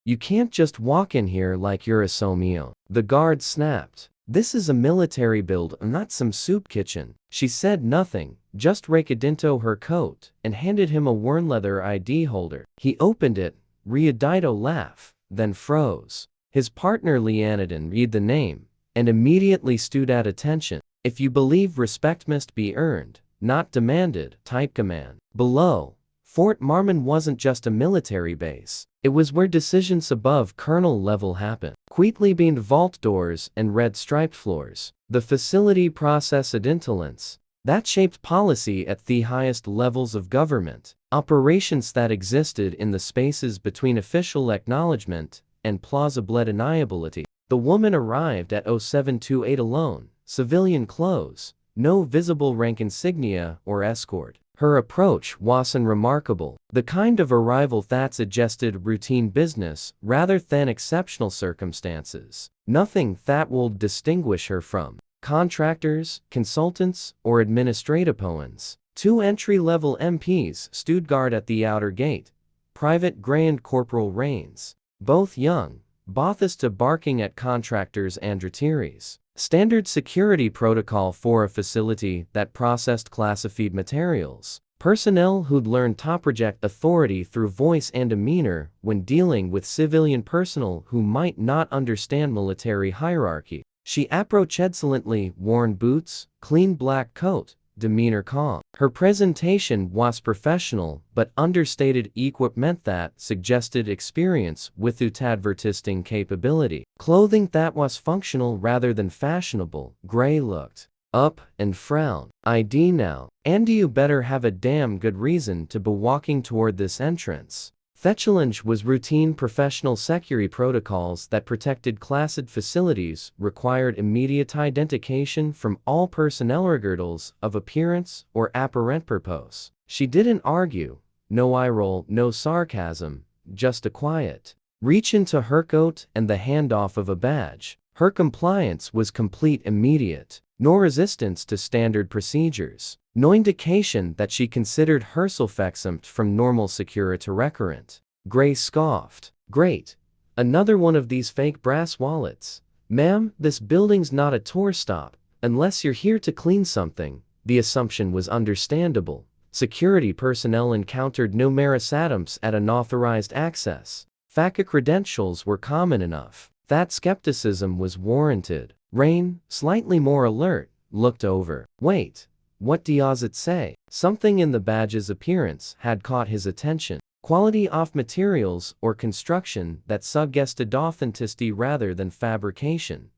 You can't just walk in here like you're a somio. The guard snapped. This is a military build, not some soup kitchen. She said nothing, just recadinto her coat, and handed him a worn leather ID holder. He opened it, readito laugh, then froze. His partner Leonidin read the name, and immediately stood at attention. If you believe respect must be earned, not demanded, type command. Below, Fort Marmon wasn't just a military base. It was where decisions above colonel level happen. Quietly beamed vault doors and red striped floors. The facility processed intelligence that shaped policy at the highest levels of government. Operations that existed in the spaces between official acknowledgement and plausible deniability. The woman arrived at 0728 alone, civilian clothes, no visible rank insignia or escort. Her approach wasn't remarkable, the kind of arrival that suggested routine business rather than exceptional circumstances. Nothing that would distinguish her from contractors, consultants, or administratives. 2 entry-level MPs stood guard at the outer gate, Private Gray and Corporal Rains, both young, Bothista barking at contractors and retirees. Standard security protocol for a facility that processed classified materials. Personnel who'd learned to project authority through voice and demeanor when dealing with civilian personnel who might not understand military hierarchy. She approached excellently, worn boots, clean black coat, demeanor calm. Her presentation was professional, but understated equipment that suggested experience without advertising capability. Clothing that was functional rather than fashionable. Gray looked up and frowned. ID now. And you better have a damn good reason to be walking toward this entrance. The challenge was routine professional security protocols that protected classed facilities required immediate identification from all personnel regardless of appearance or apparent purpose. She didn't argue, no eye roll, no sarcasm, just a quiet reach into her coat and the handoff of a badge. Her compliance was complete immediate, no resistance to standard procedures. No indication that she considered herself exempt from normal security recurrent. Gray scoffed. Great. Another one of these fake brass wallets. Ma'am, this building's not a tour stop, unless you're here to clean something. The assumption was understandable. Security personnel encountered numerous items at unauthorized access. FACA credentials were common enough that skepticism was warranted. Rain, slightly more alert, looked over. Wait. What does it say? Something in the badge's appearance had caught his attention. Quality of materials or construction that suggested authenticity rather than fabrication.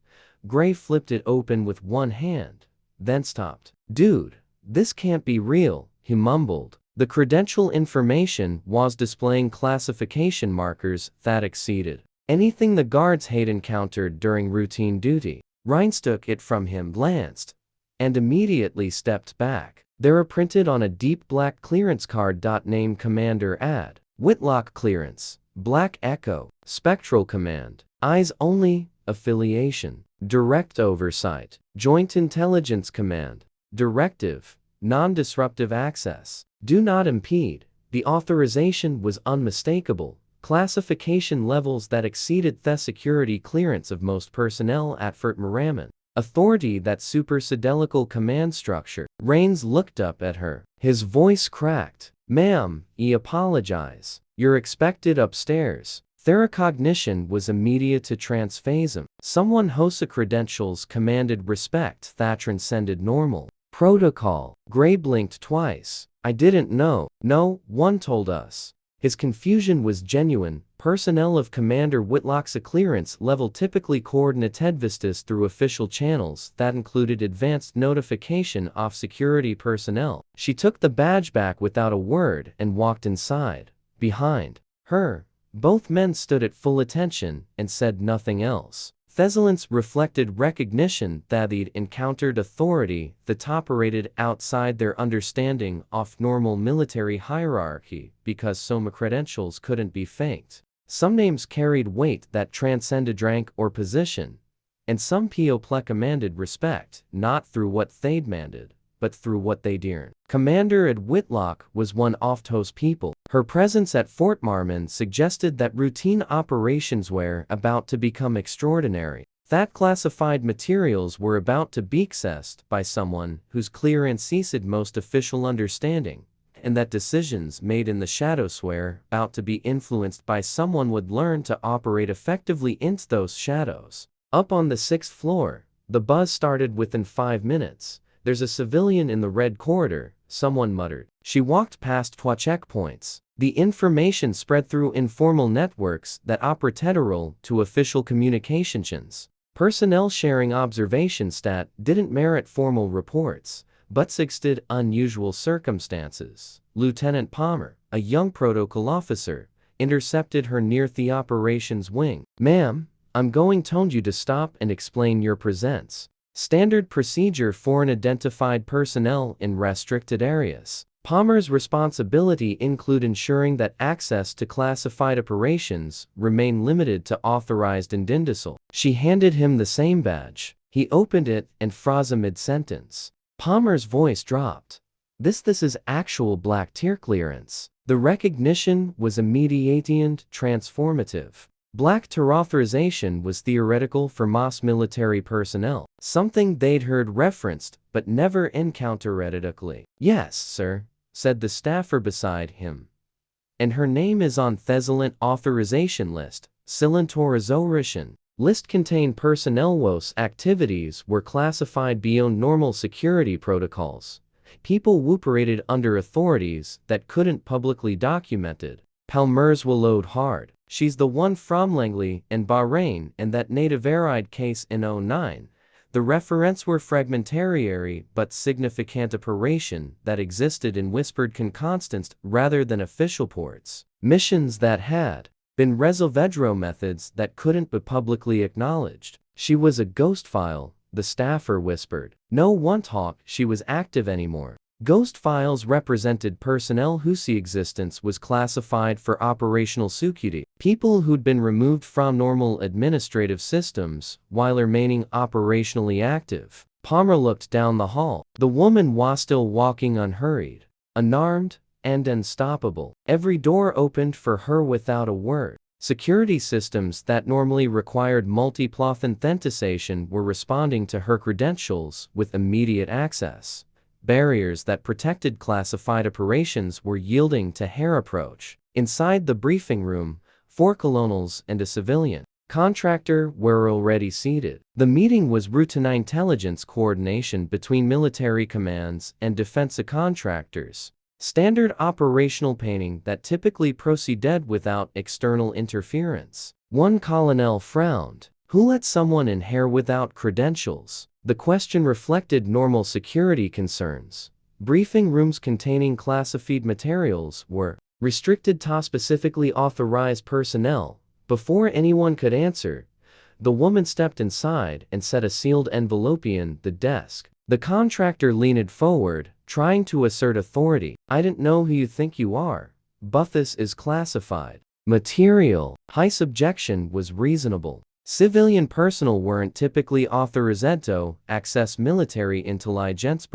Gray flipped it open with one hand, then stopped. Dude, this can't be real, he mumbled. The credential information was displaying classification markers that exceeded anything the guards had encountered during routine duty. Rines took it from him, glanced, and immediately stepped back. They were printed on a deep black clearance card. Name Commander Ad. Whitlock Clearance. Black Echo. Spectral Command. Eyes Only. Affiliation. Direct Oversight. Joint Intelligence Command. Directive. Non-disruptive access. Do not impede. The authorization was unmistakable. Classification levels that exceeded the security clearance of most personnel at Fort Marmon. Authority that supersedelical command structure. Rains looked up at her. His voice cracked. Ma'am, I apologize. You're expected upstairs. Their cognition was immediate to transphasm. Someone whose credentials commanded respect that transcended normal protocol. Gray blinked twice. I didn't know. No one told us. His confusion was genuine. Personnel of Commander Whitlock's clearance level typically coordinated vistas through official channels that included advanced notification of security personnel. She took the badge back without a word and walked inside. Behind her, both men stood at full attention and said nothing else. Thessalon's reflected recognition that they'd encountered authority that operated outside their understanding of normal military hierarchy because some credentials couldn't be faked. Some names carried weight that transcended rank or position, and some people commanded respect, not through what they demanded, but through what they did. Commander Ed Whitlock was one of those people. Her presence at Fort Marmon suggested that routine operations were about to become extraordinary, that classified materials were about to be accessed by someone whose clearance exceeded most official understanding, and that decisions made in the shadows were about to be influenced by someone would learn to operate effectively in those shadows. Up on the 6th floor, the buzz started within 5 minutes. There's a civilian in the red corridor, someone muttered. She walked past 2 checkpoints. The information spread through informal networks that operated to official communications. Personnel sharing observation stat didn't merit formal reports, but existed unusual circumstances. Lieutenant Palmer, a young protocol officer, intercepted her near the operations wing. "Ma'am, I'm going to need you to stop and explain your presence. Standard procedure for unidentified personnel in restricted areas." Palmer's responsibility include ensuring that access to classified operations remain limited to authorized individuals. She handed him the same badge. He opened it and froze mid-sentence. Palmer's voice dropped. This is actual black tier clearance." The recognition was immediate and transformative. Black tier authorization was theoretical for most military personnel, something they'd heard referenced but never encountered theoretically. "Yes, sir," said the staffer beside him. "And her name is on Thessalent authorization list, Silentorization." List contained personnel whose activities were classified beyond normal security protocols. People who operated under authorities that couldn't publicly documented. Palmer's willowed hard. "She's the one from Langley and Bahrain and that native arid case in 09. The referents were fragmentary but significant operation that existed in whispered constants rather than official ports. Missions that had been resolvedro methods that couldn't be publicly acknowledged." "She was a ghost file," the staffer whispered. "No one thought she was active anymore." Ghost files represented personnel whose existence was classified for operational security, people who'd been removed from normal administrative systems while remaining operationally active. Palmer looked down the hall. The woman was still walking unhurried, unarmed, and unstoppable. Every door opened for her without a word. Security systems that normally required multiple authentication were responding to her credentials with immediate access. Barriers that protected classified operations were yielding to her approach. Inside the briefing room, 4 colonels and a civilian contractor were already seated. The meeting was routine intelligence coordination between military commands and defense contractors. Standard operational planning that typically proceeded without external interference. One colonel frowned. "Who let someone in here without credentials?" The question reflected normal security concerns. Briefing rooms containing classified materials were restricted to specifically authorized personnel. Before anyone could answer, the woman stepped inside and set a sealed envelope in the desk. The contractor leaned forward, trying to assert authority. "I don't know who you think you are, but this is classified material." His objection was reasonable. Civilian personnel weren't typically authorized to access military intelligence.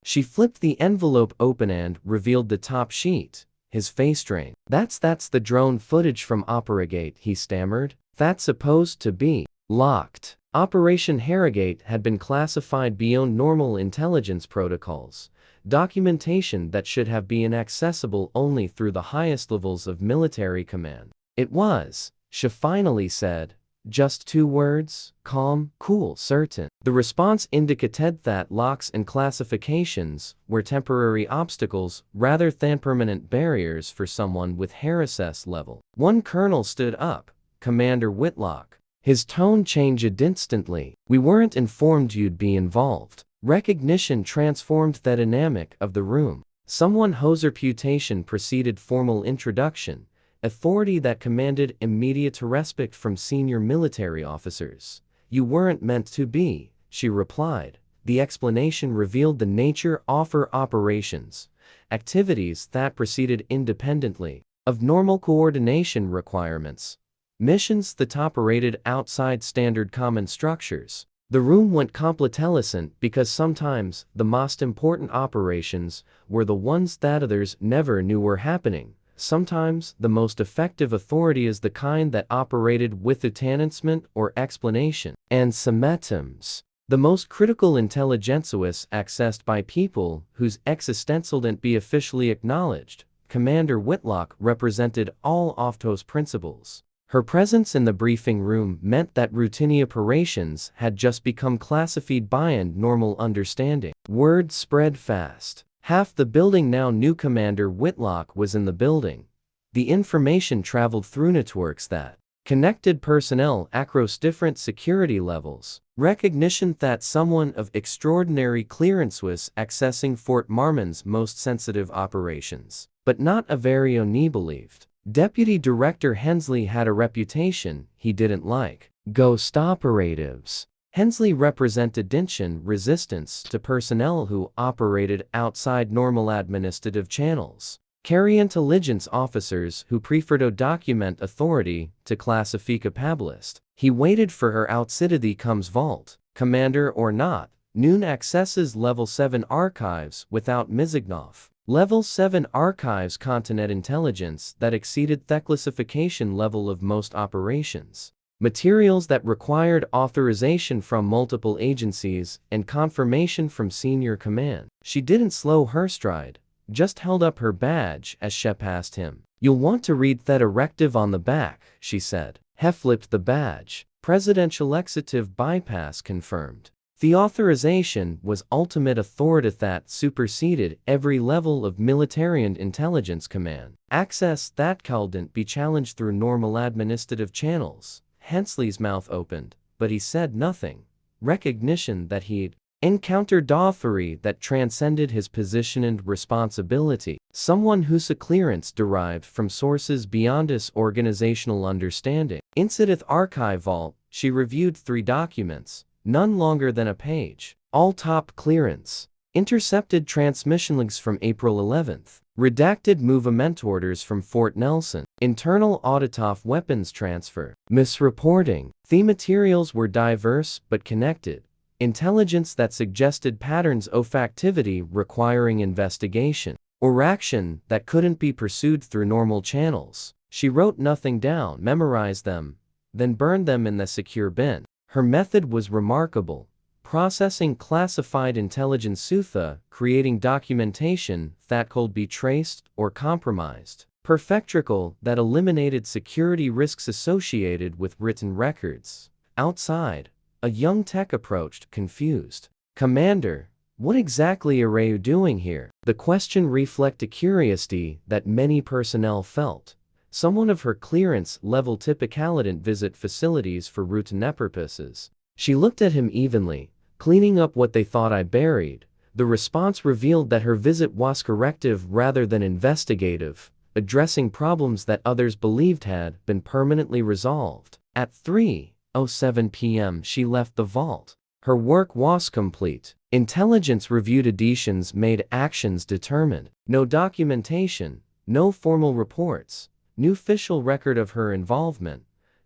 She flipped the envelope open and revealed the top sheet. His face strained. That's the drone footage from Operagate," he stammered. "That's supposed to be locked." Operation Harrogate had been classified beyond normal intelligence protocols, documentation that should have been accessible only through the highest levels of military command. "It was," she finally said. "Just 2 words, calm, cool, certain." The response indicated that locks and classifications were temporary obstacles rather than permanent barriers for someone with her SS level. One colonel stood up. "Commander Whitlock." His tone changed instantly. "We weren't informed you'd be involved." Recognition transformed the dynamic of the room. Someone whose reputation preceded formal introduction. Authority that commanded immediate respect from senior military officers. "You weren't meant to be," she replied. The explanation revealed the nature of her operations, activities that proceeded independently of normal coordination requirements, missions that operated outside standard command structures. The room went complacent because sometimes the most important operations were the ones that others never knew were happening. Sometimes the most effective authority is the kind that operated without announcement or explanation. And sometimes the most critical intelligence was accessed by people whose existence didn't be officially acknowledged. Commander Whitlock represented all of those principles. Her presence in the briefing room meant that routine operations had just become classified beyond normal understanding. Word spread fast. Half the building now knew Commander Whitlock was in the building. The information traveled through networks that connected personnel across different security levels. Recognition that someone of extraordinary clearance was accessing Fort Marmon's most sensitive operations. But not Avarione believed. Deputy Director Hensley had a reputation he didn't like. Ghost operatives. Hensley represented tension resistance to personnel who operated outside normal administrative channels. Carry intelligence officers who preferred to document authority to classify capablist. He waited for her outside the comes vault. Commander or not, Noon accesses Level 7 archives without Mizignov. Level 7 archives content intelligence that exceeded the classification level of most operations. Materials that required authorization from multiple agencies and confirmation from senior command. She didn't slow her stride, just held up her badge as she passed him. You'll want to read that directive on the back, she said. He flipped the badge. Presidential executive bypass confirmed. The authorization was ultimate authority that superseded every level of military and intelligence command. Access that couldn't be challenged through normal administrative channels. Hensley's mouth opened, but he said nothing. Recognition that he'd encountered authority that transcended his position and responsibility. Someone whose clearance derived from sources beyond his organizational understanding. Inside the archive vault, she reviewed 3 documents. None longer than a page. All top clearance. Intercepted transmission links from April 11th. Redacted movement orders from Fort Nelson. Internal audit of weapons transfer. Misreporting. The materials were diverse but connected. Intelligence that suggested patterns of activity requiring investigation. Or action that couldn't be pursued through normal channels. She wrote nothing down, memorized them, then burned them in the secure bin. Her method was remarkable. Processing classified intelligence sutha, creating documentation that could be traced or compromised. Perfectrical that eliminated security risks associated with written records. Outside, a young tech approached, confused. Commander, what exactly are you doing here? The question reflected curiosity that many personnel felt. Someone of her clearance level typically didn't visit facilities for routine purposes. She looked at him evenly, cleaning up what they thought I buried. The response revealed that her visit was corrective rather than investigative, addressing problems that others believed had been permanently resolved. At 3:07 p.m. she left the vault. Her work was complete. Intelligence reviewed additions made actions determined. No documentation, no formal reports. New official record of her involvement.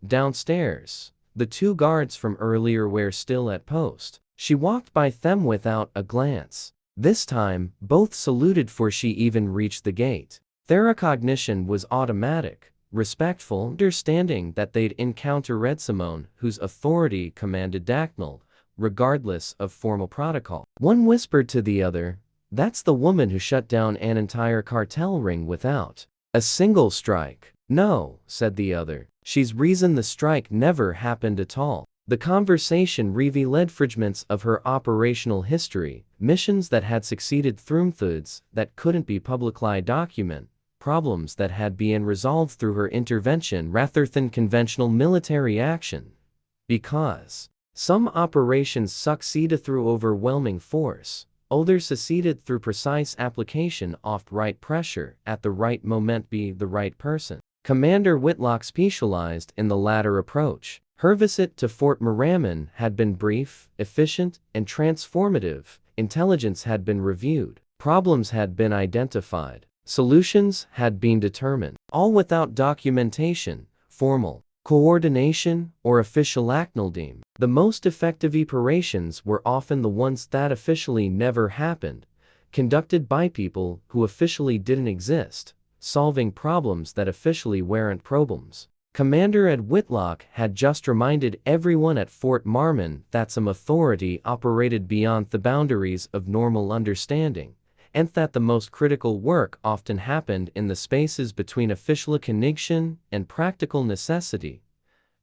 Downstairs, the 2 guards from earlier were still at post. She walked by them without a glance. This time, both saluted for she even reached the gate. Their recognition was automatic, respectful, understanding that they'd encounter Red Simone, whose authority commanded Dacknell, regardless of formal protocol. One whispered to the other, "That's the woman who shut down an entire cartel ring without a single strike." "No," said the other. "She's reason the strike never happened at all." The conversation revealed fragments of her operational history, missions that had succeeded through methods that couldn't be publicly documented, problems that had been resolved through her intervention rather than conventional military action. Because some operations succeeded through overwhelming force, others succeeded through precise application of right pressure at the right moment by the right person. Commander Whitlock specialized in the latter approach. Her visit to Fort Marramon had been brief, efficient, and transformative. Intelligence had been reviewed. Problems had been identified. Solutions had been determined. All without documentation, formal coordination, or official acnaldeme. The most effective operations were often the ones that officially never happened, conducted by people who officially didn't exist, solving problems that officially weren't problems. Commander Ed Whitlock had just reminded everyone at Fort Marmon that some authority operated beyond the boundaries of normal understanding, and that the most critical work often happened in the spaces between official connection and practical necessity.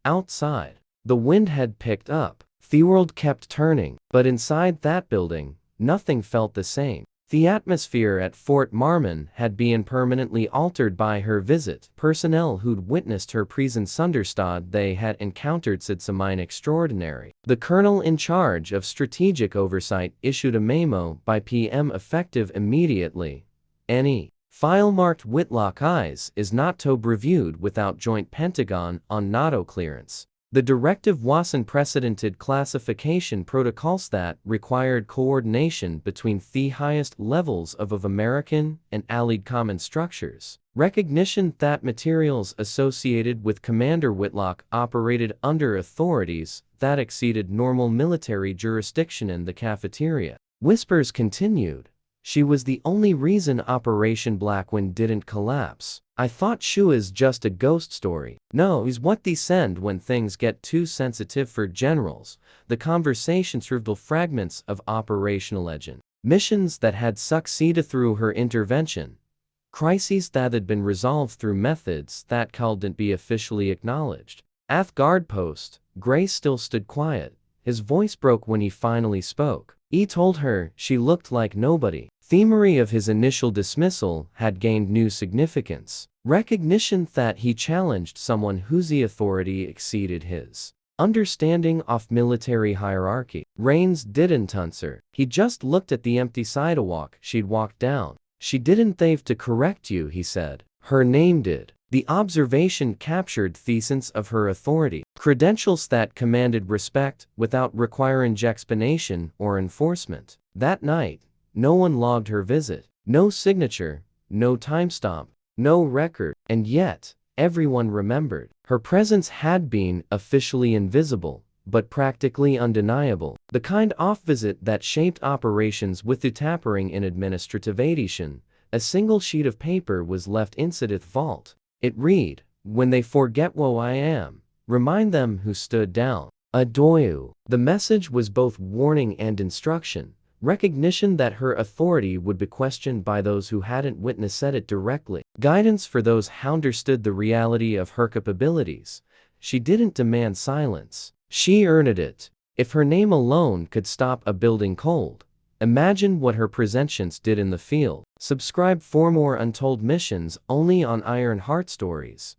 Outside, the wind had picked up. The world kept turning, but inside that building, nothing felt the same. The atmosphere at Fort Marmon had been permanently altered by her visit. Personnel who'd witnessed her presence understood they had encountered something extraordinary. The colonel in charge of strategic oversight issued a memo by PM effective immediately. Any file marked Whitlock Eyes is not to be reviewed without joint Pentagon on NATO clearance. The directive was unprecedented classification protocols that required coordination between the highest levels of American and Allied command structures. Recognition that materials associated with Commander Whitlock operated under authorities that exceeded normal military jurisdiction in the cafeteria. Whispers continued. She was the only reason Operation Blackwind didn't collapse. I thought she was just a ghost story. No, is what they send when things get too sensitive for generals. The conversations revealed fragments of operational legend. Missions that had succeeded through her intervention. Crises that had been resolved through methods that couldn't be officially acknowledged. At the guard post, Gray still stood quiet. His voice broke when he finally spoke. He told her she looked like nobody. The memory of his initial dismissal had gained new significance. Recognition that he challenged someone whose authority exceeded his understanding of military hierarchy. Rains didn't answer. He just looked at the empty sidewalk she'd walked down. She didn't have to correct you, he said. Her name did. The observation captured the sense of her authority. Credentials that commanded respect without requiring explanation or enforcement. That night, no one logged her visit. No signature, no timestamp, no record. And yet, everyone remembered. Her presence had been officially invisible, but practically undeniable. The kind of visit that shaped operations with the tampering in administrative action. A single sheet of paper was left inside the vault. It read, "When they forget who I am, remind them who stood down. Adoyu." The message was both warning and instruction. Recognition that her authority would be questioned by those who hadn't witnessed it directly. Guidance for those who understood the reality of her capabilities. She didn't demand silence. She earned it. If her name alone could stop a building cold, imagine what her presence did in the field. Subscribe for more untold missions only on Iron Heart Stories.